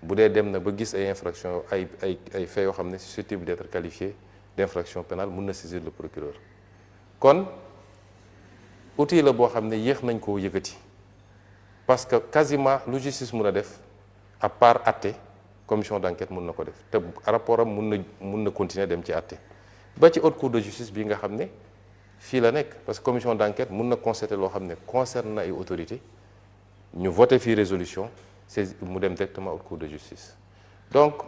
bu dee dem na ba gis ay infraction ay faits yoo xam ne susceptible d'être qualifié d'infraction pénale mun na saisir le procureur kon outil la boo xam ne yéex nañ koo yëkkati parce que quasiment lu justice mun a def à part atte commission d'enquête mun na ko def te rapport am mun na continuer dem ci atte ba ci haute cour de justice bi nga xam ne fii la nekk parce que commission d'enquête mun na constater loo xam ne concerne na ay autorités ñu voté fii résolution c'est mu dem directement haute cour de justice donc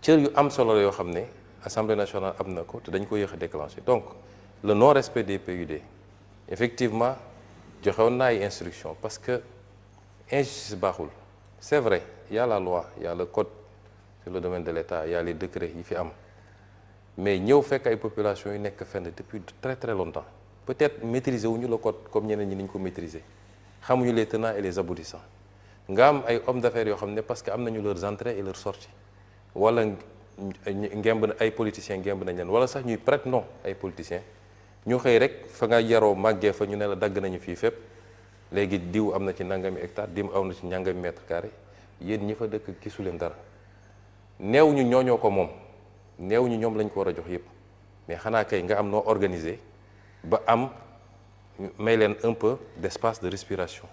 cër yu am solo la yoo xam ne assemblée nationale am na ko te dañ ko yéex a déclenché donc le non respect des PUD effectivement joxewoon naa ay instructions parce que injustice baaxul c'est vrai il y a la loi il y a le code sur le domaine de l'État il y a les décrets yi fi am mais ñëw fekk ay populations yu nekk fenn depuis très très longtemps peut-être maîtriser wuñu le code comme ñeneen ñi ni ñu ko maîtriser xamuñu les tenants et les aboutissants nga am ay hommes d'affaires yoo xam ne parce que am nañu leurs entrées et leurs sorties wala ngemb ay politiciens ngemb nañ leen wala sax ñuy prête non ay politiciens ñu xëy rek fa nga yaroo màggee fa ñu ne la dagg nañu fii fépp léegi diw am na ci nangami hectare diw am na ci nangami mètre carré yéen ñi fa dëkk gisu leen dara neew ñu ñooñoo ko moom neew ñu ñoom lañ ko war a jox yépp mais xanaa kay nga am noo organiser ba am may leen un peu d'espace de respiration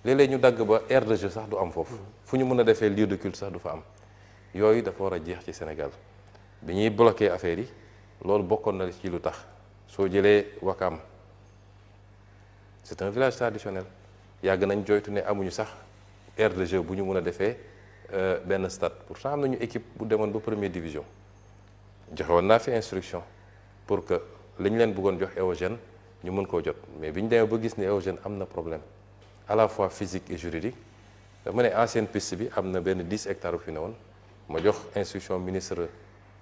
léeg-léeg ñu dagg ba aire de jeu sax du am foofu fu ñu mën a defee lieu de culte sax du fa am yooyu dafa war a jeex ci Sénégal bi ñuy bloquer affaire yi loolu bokkoon na ci lu tax soo jëlee Wakam c'est un village traditionnel yàgg nañ joytu ne amuñu sax aire de jeu bu ñu mën a defee benn stade pourtant am nañu équipe bu demoon ba première division joxe woon naa fi instruction pour que li ñu leen bëggoon jox éogène ñu mën koo jot mais bi ñu demee ba gis ne éogène am na problème à la fois physique et juridique dama ne ancienne piste bi am na benn 10 hectares bu fi ne woon ma jox instruction ministre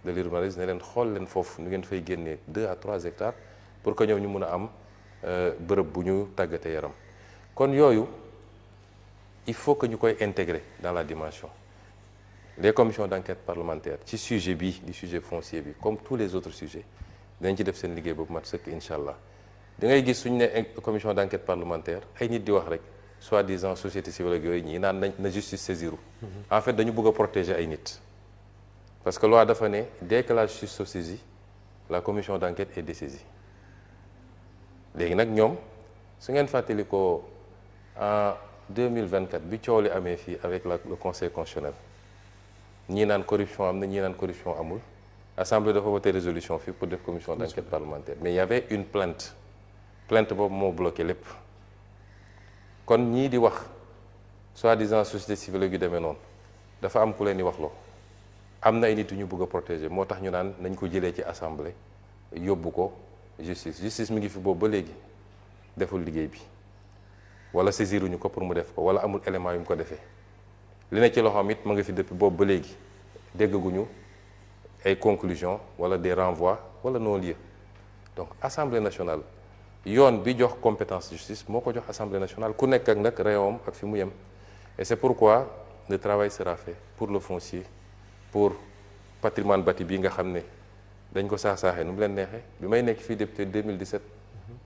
de l'urbanisme ne leen xool leen foofu nu ngeen fay génnee 2 à 3 hectares pour que ñëw ñu mun a am bërëb bu ñu tàggatee yaram kon yooyu il faut que ñu koy intégrer dans la dimension les commissions d'enquête parlementaire ci sujet bi di sujet foncier bi comme tous les autres sujets dañ ci def seen liggéey boobu mat sëkk incha allah da ngay gis suñu ne commission d'enquête parlementaire ay nit di wax rek soi-disant société civile ak yooyu ñii naan nañ na justice saisiru en fait dañu bëgg a protéger ay nit parce que loi dafa ne dès que la justice se saisit la commission d'enquête est dessaisie léegi nag ñoom su ngeen fàttali ko en 2024 bi coow li amee fii avec le conseil constitutionnel ñii naan corruption am na ñii naan corruption amul assemblée dafa voté résolution fii pour def commission d'enquête parlementaire mais il y avait une plainte boobu moo bloqué lépp kon ñii di wax soi-disant société civile yu demee noonu dafa am ku leen di wax loo am na ay nit yu ñu bëgg a protéger moo tax ñu naan nañ ko jëlee ci assemblée yóbbu ko justice mi ngi fi boobu ba léegi deful liggéey bi wala saisiruñu ko pour mu def ko wala amul élément yu mu ko defee li ne ci loxoom it ma nga fi depuis boobu ba léegi déggaguñu ay conclusions wala des renvois wala non-lieu donc assemblée nationale yoon bi jox compétence justice moo ko jox assemblée nationale ku nekk ak nag réewam ak fi mu yem et c'est pourquoi le travail sera fait pour le foncier pour patrimoine bâti bii nga xam ne dañ ko saaxee nu mu leen neexee bi may nekk fii député 2017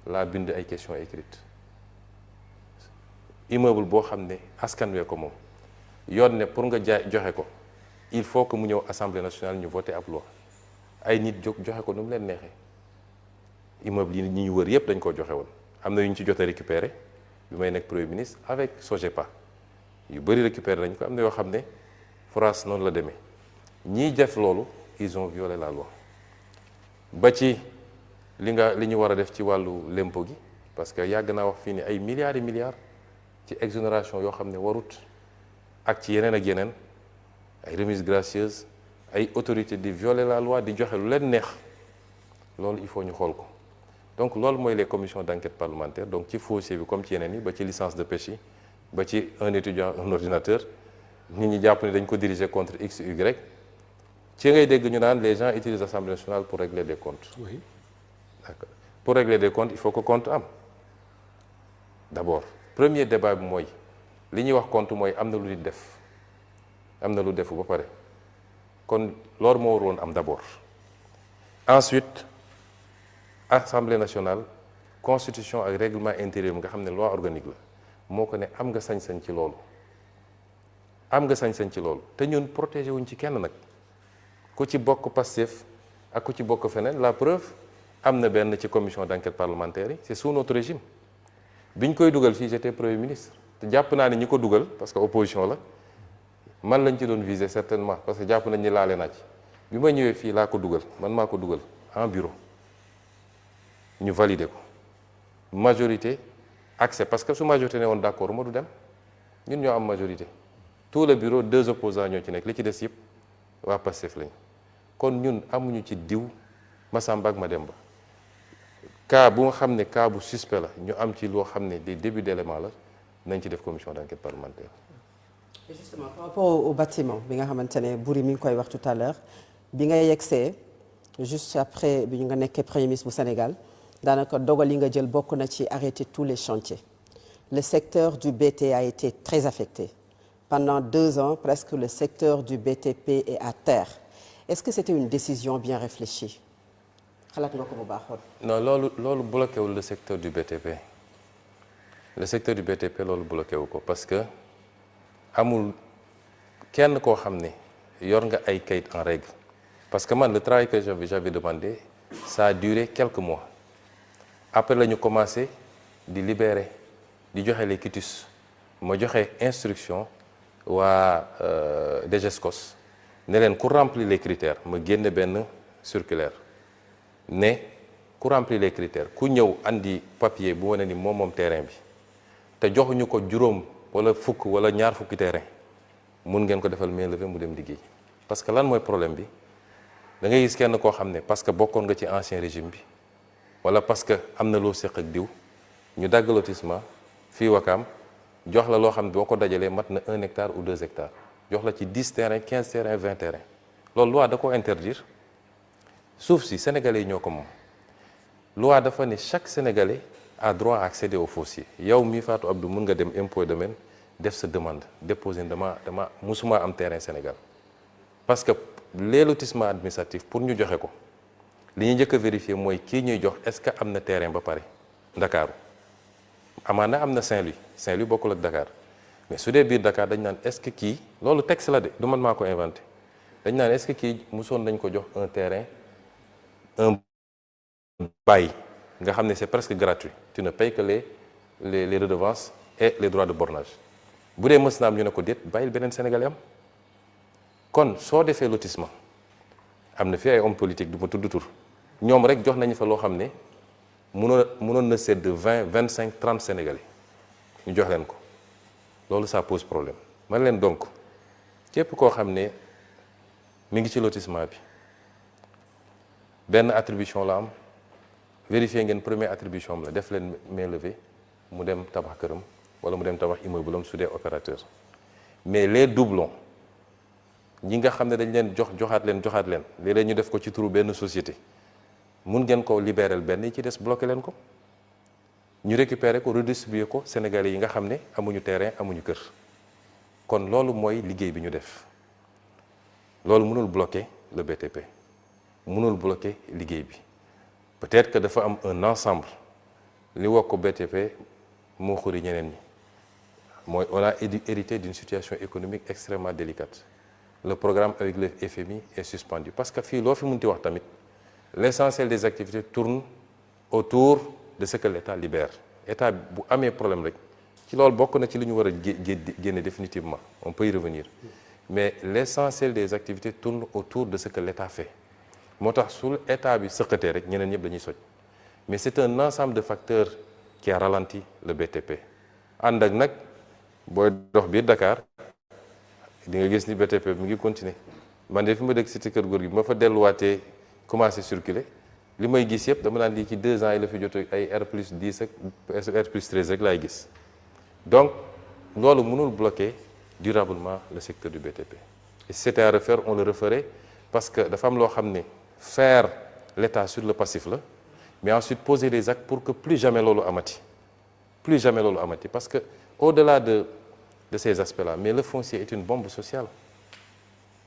laa bind ay questions écrites immeuble boo xam ne askan wee ko moom yoon ne pour nga jaay joxe ko il faut que mu ñëw assemblée nationale ñu voté ab loi ay nit jóg joxe ko nu mu leen neexee immeuble yi ñi ñu wër yépp dañ ko joxe woon am na yu ñu ci jot a récupéré bi may nekk premier ministre avec SOGEPA yu bëri récupéré nañ ko am na yoo xam ne France noonu la demee ñiy def loolu ils ont violé la loi ba ci li ñu war a def ci wàllu lempo gi parce que yàgg naa wax fii ni ay milliards et milliards ci exonération yoo xam ne warut ak ci yeneen ak yeneen ay remises gracieuses ay autorités di violer la loi di joxe lu leen neex loolu il faut ñu xool ko donc loolu mooy les commissions d'enquête parlementaire donc ci foncier bi comme ci yeneen yi ba ci licence de pêche yi ba ci un étudiant un ordinateur nit ñi jàpp ne dañ ko diriger contre X Y ci ngay dégg ñu naan les gens utilisent l'Assemblée nationale pour régler des comptes. Oui. D'accord. Pour régler des comptes il faut que compte am d'abord premier débat bi mooy li ñuy wax compte mooy am na lu nit def am na lu defu ba pare kon loolu moo waroon am d'abord ensuite Assemblée nationale constitution ak règlement intérieur nga xam ne loi organique la moo ko ne am nga sañ-sañ ci loolu am nga sañ-sañ ci loolu te ñun protégé wuñ ci kenn nag ku ci bokk Pastef ak ku ci bokk feneen la preuve am na benn ci commission d'enquête parlementaire yi c'est sous notre régime biñ koy dugal fii j'étais premier ministre te jàpp naa ne ñi ko dugal parce que opposition la man lañ ci doon viser certainement parce que jàpp nañ ni laale naa ci bi ma ñëwee fii laa ko dugal man maa ko dugal en bureau ñu valider ko majorité accès parce que su majorité ne woon d'accord ma du dem ñun ñoo am majorité tout le bureau 2 opposants ñoo ci nekk li ci des yëpp waa Pastef lañ kon ñun amuñu ci diw Massamba ak Mademba cas bu nga xam ne cas bu suspect la ñu am ci loo xam ne des débuts d'éléments la nañ ci def commission d'enquête parlementaire. Et justement par rapport au bâtiment bi nga xamante ne Boury mi ngi koy wax tout à l'heure bi nga yegsee juste après bi nga nekkee premier ministre bu Sénégal daanaka dogal yi nga jël bokk na ci arrêter tous les chantiers. Le secteur du BT a été très affecté. Pendant 2 ans, presque le secteur du BTP est à terre. Est-ce que c'était une décision bien réfléchie? xalaat nga ko bu baaxoon. Non, loolu bloqué wul le secteur du BTP. Le secteur du BTP loolu bloqué wu ko parce que amul kenn koo xam ne yor nga ay kayit en règle. Parce que man le travail que j'avais demandé ça a duré quelques mois. Après la ñu commencé di libérer di joxe les quitus ma joxe instruction waa DGESCOS ne leen ku remplir les critères ma génne benn circulaire ne ku remplir les critères ku ñëw andi papier bu wane ni moom terrain bi te joxuñu ko juróom wala fukk wala ñaar fukki terrain mun ngeen ko defal mainlevée mu dem liggéey. Parce que lan mooy problème bi da ngay gis kenn koo xam ne parce que bokkoon nga ci ancien régime bi wala parce que am na loo séq ak diw ñu dagg lotissement fii Wakaam jox la loo xam ne boo ko dajalee mat na 1 hectare ou 2 hectares jox la ci 10 terrains 15 terrains 20 terrains loolu loi da ko interdire suuf si sénégalais yi ñoo ko moom loi dafa ne chaque sénégalais a droit à accéder au foncier yow mii Fatou Abdou mun nga dem impôt domaine def sa demande déposer dama musuma am terrain Sénégal parce que les lotissements administratifs pour ñu joxe ko li ñuy njëkk a vérifier mooy kii ñuy jox est-ce que am na terrain ba pare Ndakaaru amaana am na Saint-Louis bokkul ak Dakar mais su dee biir Dakar dañ naan est-ce que kii loolu texte la de du man maa ko inventé dañ naan est-ce que kii musoon nañ ko jox un terrain un bail nga xam ne c'est presque gratuit tu ne payes que les redevances et les droits de bornage bu dee mës na am ñu ne ko déet bàyyil beneen Sénégalais am kon soo defee lotissement am na fi ay hommes politiques du ma tudd tur ñoom rek jox nañu fa loo xam ne mënoon na sedd 20 25 30 Sénégalais ñu jox leen ko loolu ça pose problème man leen donc képp koo xam ne mi ngi ci lotissement bi benn attribution la am vérifier ngeen première attribution am la def leen mainlevée mu dem tabax këram wala mu dem tabax immeuble am su dee opérateur mais les doublons ñi nga xam ne dañ leen joxaat leen léeg-léeg ñu def ko ci turu benn société mun ngeen ko libéral benn yi ci des bloqué leen ko ñu récupérer ko redistribuer ko Sénégalais yi nga xam ne amuñu terrain amuñu kër kon loolu mooy liggéey bi ñu def loolu mënul bloquer le BTP mënul bloquer liggéey bi peut-être que dafa am un ensemble li wax ko BTP moo xuri ñeneen ñi mooy on a hérité d'une situation économique extrêmement délicate le programme avec le FMI est suspendu parce que fii loo fi mënti wax tamit l'essentiel des activités tourne autour de ce que l'État libère État bu amee problème rek ci loolu bokk na ci li ñu war a génne définitivement on peut y revenir mais l'essentiel des activités tourne autour de ce que l'État fait moo tax su État bi sëqatee rek ñeneen ñëpp dañuy soj mais c'est un ensemble de facteurs qui a ralenti le BTP ànd ak nag booy dox biir Dakar di nga gis ni BTP mi ngi continuer man de fi ma dëkk cité Kër Góor gi ma fa delluwaatee commencé circuler li may gis yëpp dama naan lii ci 2 ans yi la fi jot ay R+10 ak R+13 rek laay gis donc loolu mënul bloquer durablement le secteur du BTP et si c'était à refaire on le referait parce que dafa am loo xam ne faire l'État sur le passif la mais ensuite poser les actes pour que plus jamais loolu amati parce que au-delà de ces aspects-là mais le foncier est une bombe sociale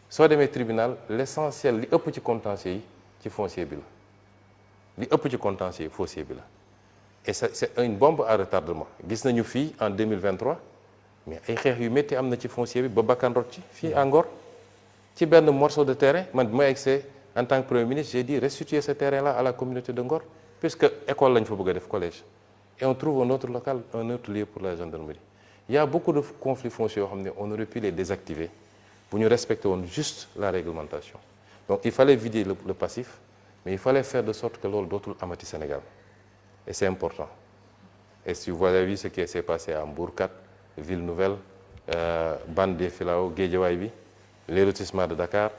soo demee tribunal l'essentiel li ëpp ci contentieux yi ci foncier bi la li ëpp ci contentieux yi foncier bi la et c'est une bombe à retardement gis nañu fii en 2023 mais ay xeex yu métti am na ci foncier bi ba bakkan rot ci fii à Ngor ci benn morceau de terrain. Man bi ma egsee en tant que premier ministre j'ai dit restituer ce terrain là à la communauté de Ngor puisque école lañ fa bëgg a def collège et on trouve un autre local, un autre lieu pour la gendarmerie. Il y a beaucoup de conflits fonciers yoo xam ne on aurait pu les désactiver bu ñu respecter woon juste la réglementation. Donc il fallait vider le passif, mais il fallait faire de sorte que loolu dootul amati Sénégal et c'est important. Et si vous avez vu ce qui s'est passé à Mbour 4, Ville Nouvelle, Bande des Filao, Guédiawaye bi, les lotissements de Dakar,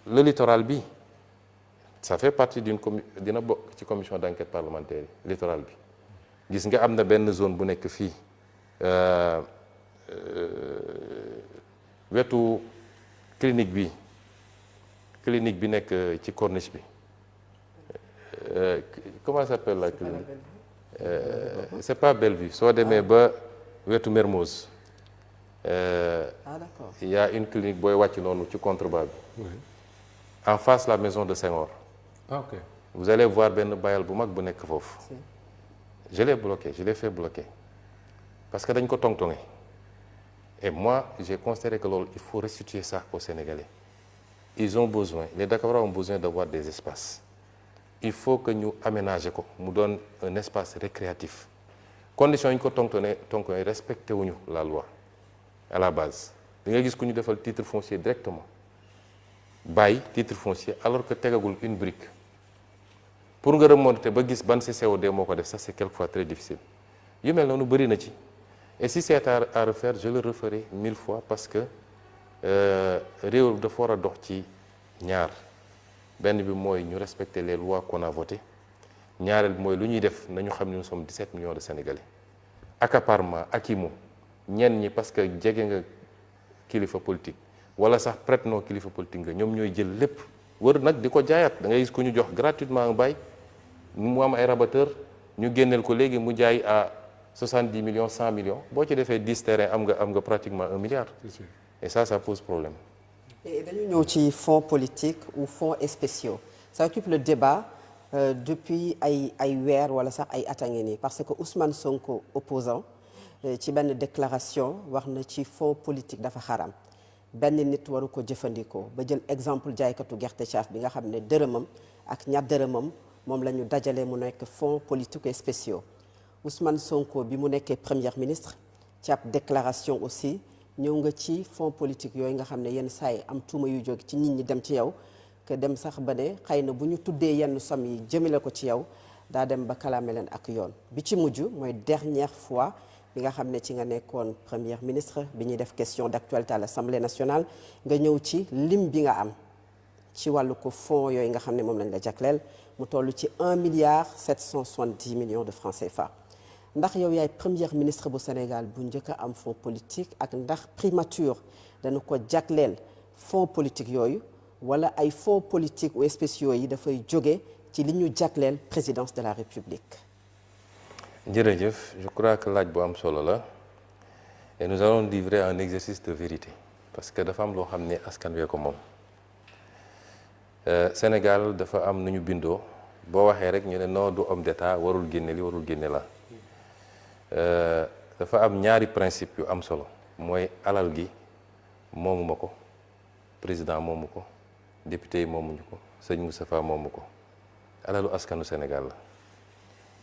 le littoral bi, ça fait partie dina bokk ci commission d'enquête parlementaire yi littoral bi. Gis nga am na benn zone bu nekk fii wetu clinique bi nekk ci corniche bi comment ça s'appelle la clinique c'est pas Bellevue soo demee ba wetu Mermoz d'accord. il y a une clinique booy wàcc noonu ci contrebas bi en face la maison de Senghor. Ok. Vous allez voir benn bayal bu mag bu nekk foofu. Je l'ai bloqué, je l'ai fait bloquer parce que dañ ko tongtonge et moi j'ai considéré que loolu il faut restituer ça aux Sénégalais. Ils ont besoin, les Dakarois ont besoin d'avoir des espaces. Il faut que ñu aménager ko mu doon un espace récréatif. Conditions yi ñu ko tongtonge respecté wuñu la loi à la base. Di nga gis ku ñu defal titre foncier directement bàyyi titre foncier alors que tegagul une brique. Pour nga remonter ba gis ban CCOD moo ko def ça c'est quelquefois très difficile yu mel noonu bëri na ci et si c'est à refaire je le referai 1000 fois parce que réew dafa war a dox ci ñaar benn bi mooy ñu respecter les lois qu'on a votées ñaareel bi mooy lu ñuy def nañu xam ne nous sommes 17 millions de Sénégalais. Accaparement akimo ñenn ñi parce que jege nga kilifa politique wala sax prête non kilifa politique nga ñoom ñooy jël lépp wër nag di ko jaayaat da ngay gis ku ñu jox gratuitement un bail mu am ay rabatteur ñu génneel ko léegi mu jaay à 70 millions 100 millions boo ci defee 10 terrains am nga pratiquement 1 milliard. Et ça pose problème. Et dañu ñëw ci fonds politique ou fonds spéciaux ça occupe le débat depuis ay weer wala sax ay at a ngi nii parce que Ousmane Sonko opposant ci benn déclaration wax na ci fonds politique dafa xaram benn nit waru ko jëfandikoo ba jël exemple jaaykatu gerte caaf bi nga xam ne dërëmam ak ñaar dërëmam moom la ñu dajale mu nekk fonds politiques et spéciaux Ousmane Sonko bi mu nekkee premier ministre ci ab déclaration aussi ñëw nga ci fonds politique yooyu nga xam ne yenn saa yi am tuuma yu jóge ci nit ñi dem ci yow que dem sax ba ne xëy na bu ñu tuddee yenn somme yi jëmale ko ci yow daa dem ba kalaame leen ak yoon bi ci mujj mooy dernière fois bi nga xam ne ci nga nekkoon premier ministre bi ñuy def question d'actualité à l'Assemblée nationale nga ñëw ci lim bi nga am ci wàllu ko fonds yooyu nga xam ne moom lañ la jagleel mu toll ci 1,770 milliard de francs CFA ndax yow yaay premier ministre bu Sénégal bu njëkk a am fonds politique ak ndax primature dañu ko jagleel fonds politique yooyu wala ay fonds politiques ou spéciaux yi dafay jóge ci li ñu jagleel présidence de la République. Jërëjëf je crois que laaj bu am solo la et nous allons livrer un exercice de vérité parce que dafa am loo xam ne askan wee ko moom Sénégal dafa am nu ñu bindoo boo waxee rek ñu ne non du homme d'état warul génne li warul génne la dafa am ñaari principe yu am solo mooy alal gi moomuma ko président moomu ko député yi moomuñu ko sëñ Moustapha moomu ko alalu askanu Sénégal la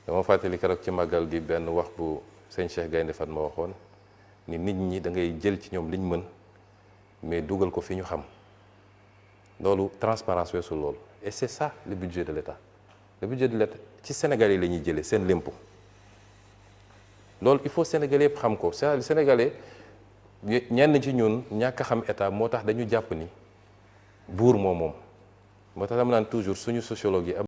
dama fàttali keroog ci màggal gi benn wax bu sëñ Cheikh Gaynde Fatma waxoon ni nit ñi da ngay jël ci ñoom liñ mën mais dugal ko fi ñu xam loolu transparence weesu loolu et c'est ça le budget de l'État le budget de l'État ci Sénégalais yi la ñuy jëlee seen lempo loolu il faut Sénégalais yëpp xam ko Sénégalais ñenn ci ñun ñàkk a xam état moo tax dañu jàpp ni buur moom moo tax dama naan toujours suñu sociologue yi